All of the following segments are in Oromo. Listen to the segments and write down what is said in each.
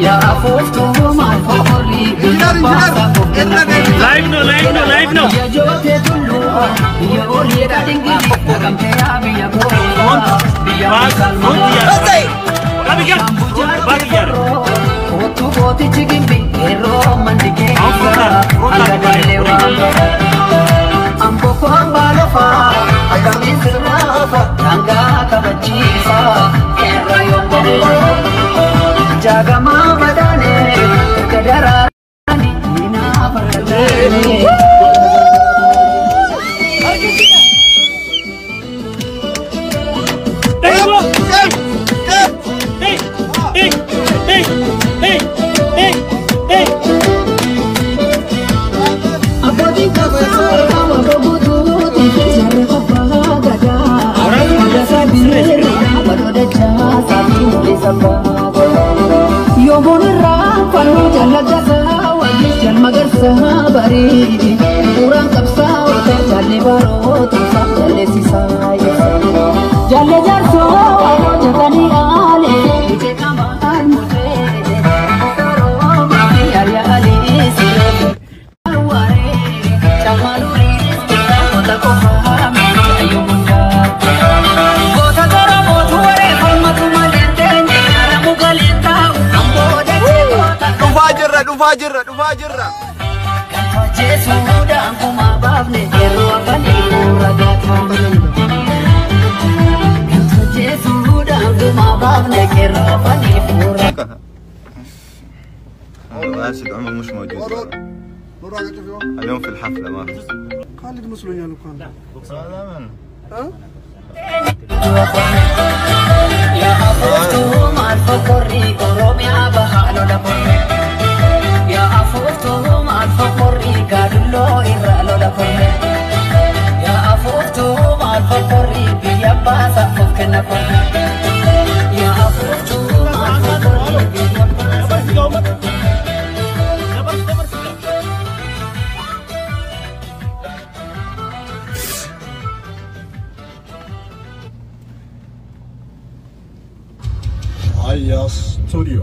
يا أفوفتو ما فخري لايف نو يا جوتي تلو يا أولي دادنجي أكم تيابي يا بوفا يا بوجار وتو بوتي تجيبي هيرو منديكي Ambo kuambalofa, akamisirafa, tanga kabachisa, kera yongere. Jaga mama dane, kedarani, ina farkadene. Fajirra. Jesuda kuma babne ruwa bani ragata. Jesuda kuma babne ruwa bani ragata. راشد عمر مش موجود اليوم في الحفلة ما في. خالد مسلم يا لوكان. هذا من؟ ها؟ يا أفوتو ما الفقري قرومي أبهالو لبني. يا أفوتو ما الفقري قالوا إرالو لبني. يا أفوتو ما الفقري بيابا سقف كنبني. يا أفوتو ما الفقري بيابا سقف. Aya Studio.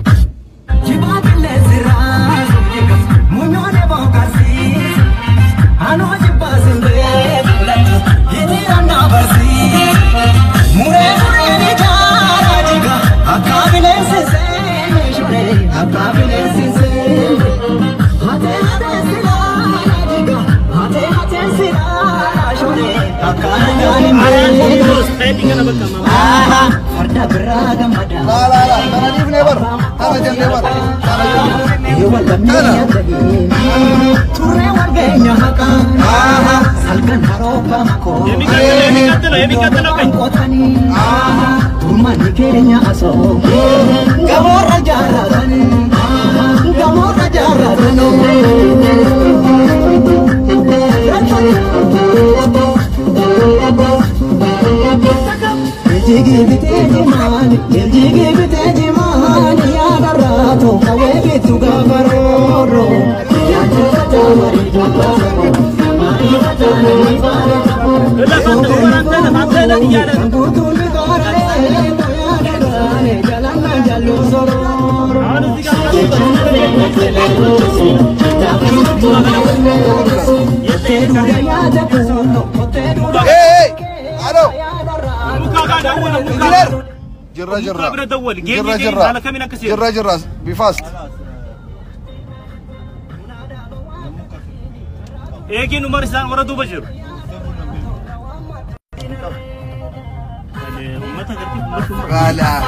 Farda beraga mada. La, tanah never. Tanah jam never. Ture warganya haka. Salgan haroba mako. Yemi katalo kan. Kotani. Tuman dikerenya aso. Gamora jaradani. Gamora jaradani. Jigi biteji mani ya darato kawe bitu gabaroro ya jata mari jata mari jata mari bare butul gore ya dare jalan jalu sororo Hey, halo. جرة بفاست ايجي نمر سان ورا دو بجر لا